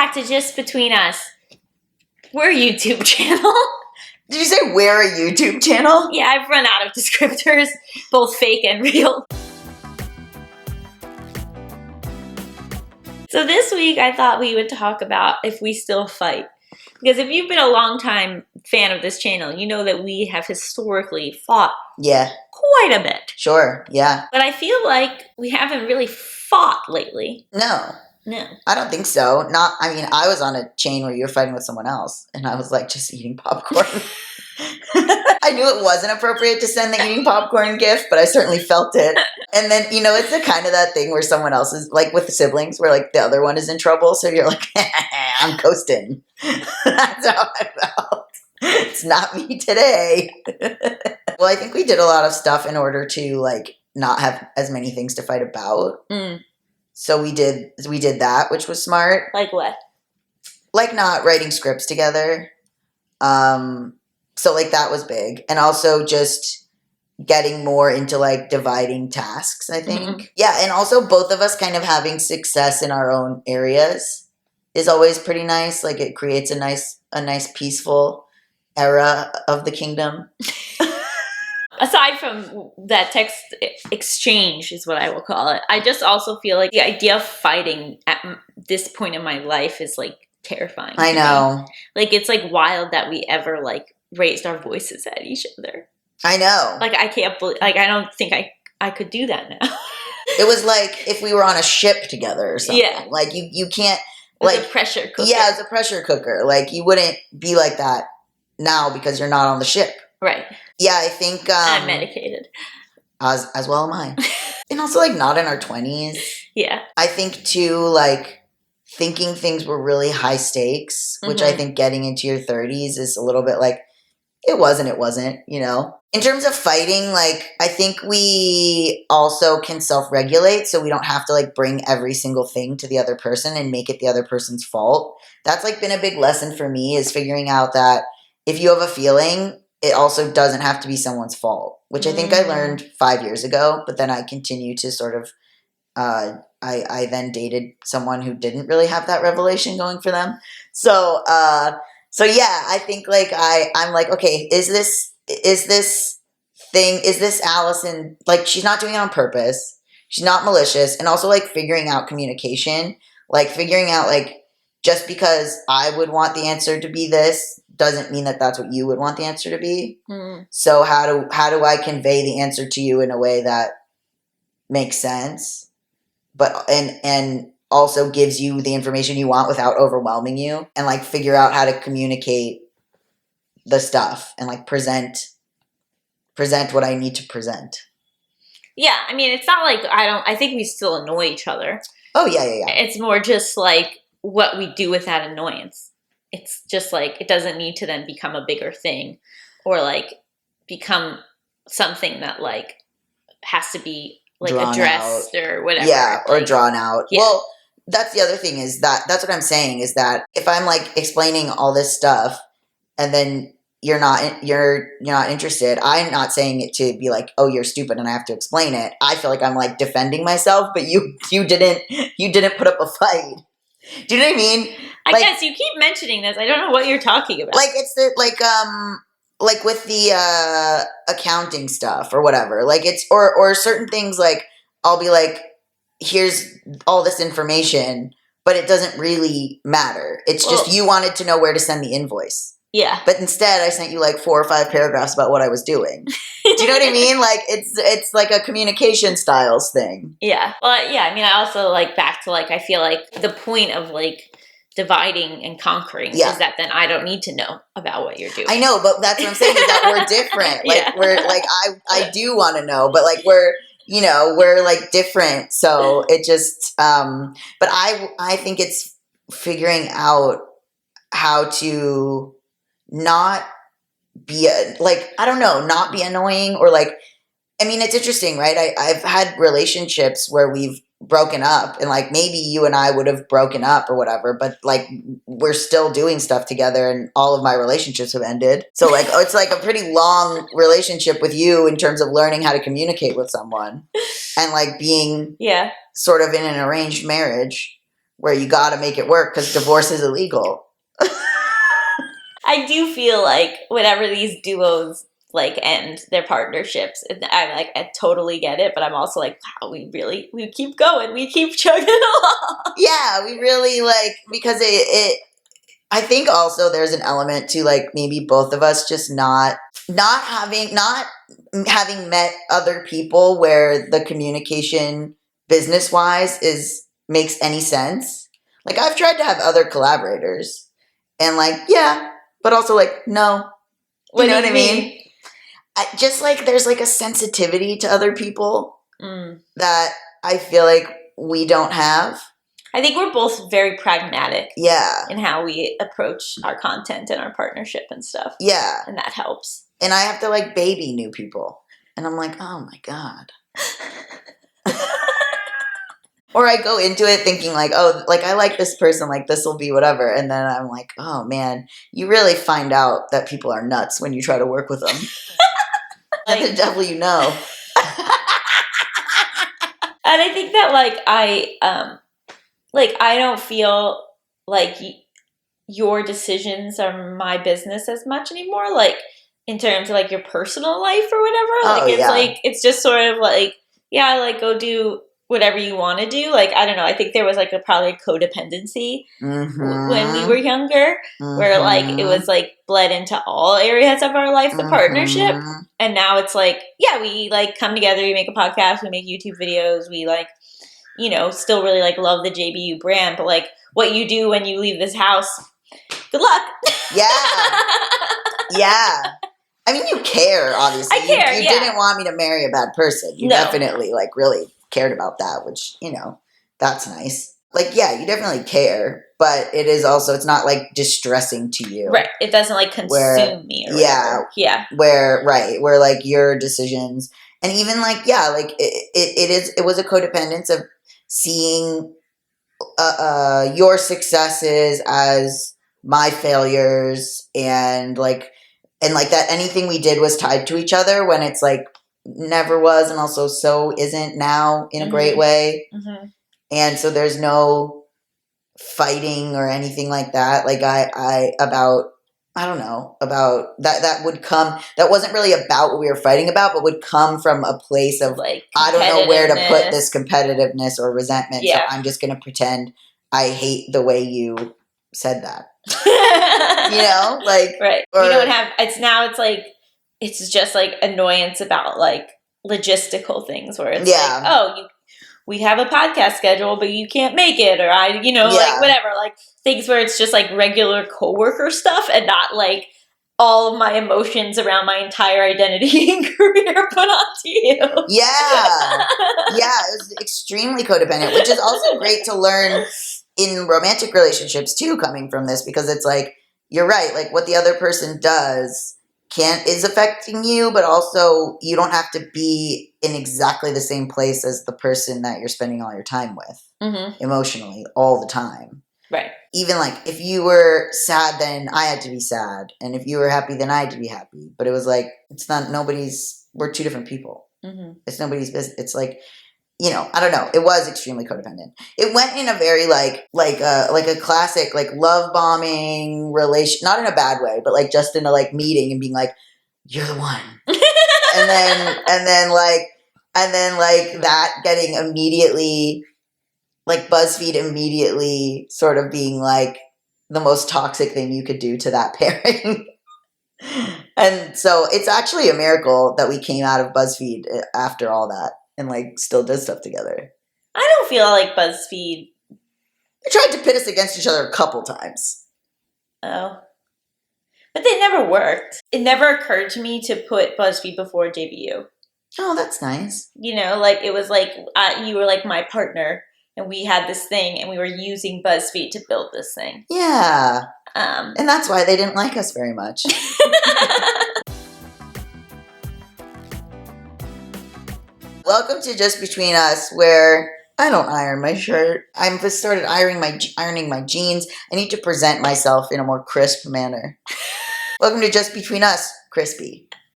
back to Just Between Us. We're a YouTube channel. Did you say we're a YouTube channel? Yeah, I've run out of descriptors, both fake and real. So this week I thought we would talk about if we still fight. Because if you've been a long time fan of this channel, you know that we have historically fought quite a bit. Sure, yeah. But I feel like we haven't really fought lately. No. No. I don't think so. I was on a chain where you were fighting with someone else, and I was like just eating popcorn. I knew it wasn't appropriate to send the eating popcorn gift, but I certainly felt it. And then, it's the kind of that thing where someone else is, like with the siblings, where like the other one is in trouble, so you're like, I'm coasting. That's how I felt. It's not me today. Well, I think we did a lot of stuff in order to like not have as many things to fight about. Mm. So we did that, which was smart. Like what? Like not writing scripts together. So like that was big. And also just getting more into like dividing tasks, I think. Mm-hmm. Yeah, and also both of us kind of having success in our own areas is always pretty nice. Like it creates a nice peaceful era of the kingdom. Aside from that text exchange is what I will call it, I just also feel like the idea of fighting at this point in my life is like terrifying. I know. Like it's like wild that we ever like raised our voices at each other. I know. Like I can't believe, like I don't think I could do that now. It was like if we were on a ship together or something. Yeah. Like you can't like a pressure cooker. Yeah, it's a pressure cooker. Like you wouldn't be like that now because you're not on the ship. Right. Yeah, I think I'm medicated. As well am I. And also like not in our 20s. Yeah. I think too like thinking things were really high stakes, which I think getting into your 30s is a little bit like it wasn't, In terms of fighting, like I think we also can self-regulate so we don't have to like bring every single thing to the other person and make it the other person's fault. That's like been a big lesson for me is figuring out that if you have a feeling, it also doesn't have to be someone's fault, which I think I learned 5 years ago, but then I continue to sort of, I then dated someone who didn't really have that revelation going for them. So yeah, I think like, I'm like, okay, is this Allison, like she's not doing it on purpose. She's not malicious. And also like figuring out communication, like figuring out like, just because I would want the answer to be this doesn't mean that that's what you would want the answer to be. Mm. So how do I convey the answer to you in a way that makes sense, but and also gives you the information you want without overwhelming you, and like figure out how to communicate the stuff and like present what I need to present. Yeah, I mean, it's not like I think we still annoy each other. Oh yeah. It's more just like what we do with that annoyance. It's just like, it doesn't need to then become a bigger thing or like become something that like has to be like drawn addressed out. Or whatever. Yeah, or like, drawn out. Yeah. Well, that's the other thing is that's what I'm saying is that if I'm like explaining all this stuff and then you're not interested, I'm not saying it to be like, oh, you're stupid and I have to explain it. I feel like I'm like defending myself, but you didn't put up a fight. Do you know what I mean? I guess you keep mentioning this. I don't know what you're talking about. Like it's like with the accounting stuff or whatever. Like it's or certain things like I'll be like, here's all this information, but it doesn't really matter. It's just you wanted to know where to send the invoice. Yeah. But instead I sent you like 4 or 5 paragraphs about what I was doing. Do you know what I mean? Like it's like a communication styles thing. Yeah. Well, yeah, I mean, I also like back to like, I feel like the point of like dividing and conquering is that then I don't need to know about what you're doing. I know, but that's what I'm saying is that we're different. Like we're like, I do want to know, but like we're like different. So it just, but I think it's figuring out how to not be not be annoying or like, I mean, it's interesting, right? I've had relationships where we've broken up and like maybe you and I would have broken up or whatever, but like we're still doing stuff together and all of my relationships have ended. So like it's like a pretty long relationship with you in terms of learning how to communicate with someone and like being sort of in an arranged marriage. where you got to make it work because divorce is illegal. I do feel like whenever these duos like end their partnerships, I totally get it, but I'm also like, wow, we keep going, we keep chugging along. Yeah, we really like, because it I think also there's an element to like maybe both of us just not having met other people where the communication business wise makes any sense. Like I've tried to have other collaborators and like, yeah, but also like, no. You know what I mean? Just like there's like a sensitivity to other people that I feel like we don't have. I think we're both very pragmatic. Yeah. In how we approach our content and our partnership and stuff. Yeah. And that helps. And I have to like baby new people. And I'm like, oh my God. Or I go into it thinking like, oh, like I like this person, like this will be whatever. And then I'm like, oh man, you really find out that people are nuts when you try to work with them. Like, the devil you know. And I think that like I don't feel like your decisions are my business as much anymore. Like in terms of like your personal life or whatever. Like it's like it's just sort of like, yeah, like go do whatever you want to do. Like I don't know. I think there was like probably a codependency when we were younger, where like it was like bled into all areas of our life, the partnership. And now it's like, yeah, we like come together, we make a podcast, we make YouTube videos, we like, you know, still really like love the JBU brand, but like what you do when you leave this house, good luck. Yeah. Yeah. I mean, you care, obviously. I care, You didn't want me to marry a bad person. You definitely like really cared about that, which, you know, that's nice. Like, yeah, you definitely care, but it is also, it's not like distressing to you. Right. It doesn't like consume me or whatever. Yeah. Where like your decisions, and even like, yeah, like it was a codependence of seeing your successes as my failures, and like that anything we did was tied to each other when it's like never was, and also so isn't now in a great way. And so there's no fighting or anything like that. Like I don't know about that would come, that wasn't really about what we were fighting about, but would come from a place of like, I don't know where to put this competitiveness or resentment. So I'm just going to pretend I hate the way you said that. You know, like, right. We don't have, it's like, it's just like annoyance about like logistical things where it's like, oh, we have a podcast schedule, but you can't make it, or like whatever, like things where it's just like regular coworker stuff and not like all of my emotions around my entire identity and career put onto you. Yeah. Yeah, it was extremely codependent, which is also great to learn in romantic relationships too, coming from this, because it's like, you're right, like what the other person does is affecting you, but also you don't have to be in exactly the same place as the person that you're spending all your time with emotionally all the time. Right. Even like if you were sad, then I had to be sad, and if you were happy, then I had to be happy. But it was like, it's not we're two different people. It's nobody's business. It's like, you know, I don't know. It was extremely codependent. It went in a very like a classic like love bombing relation, not in a bad way, but like just in a like meeting and being like, you're the one. and then that getting immediately, like BuzzFeed immediately sort of being like the most toxic thing you could do to that pairing. And so it's actually a miracle that we came out of BuzzFeed after all that. And like still did stuff together. I don't feel like BuzzFeed. They tried to pit us against each other a couple times. Oh. But they never worked. It never occurred to me to put BuzzFeed before JBU. Oh, that's nice. You know, like it was like you were like my partner, and we had this thing, and we were using BuzzFeed to build this thing. Yeah. And that's why they didn't like us very much. Welcome to Just Between Us, where I don't iron my shirt. I've just started ironing my jeans. I need to present myself in a more crisp manner. Welcome to Just Between Us, Crispy.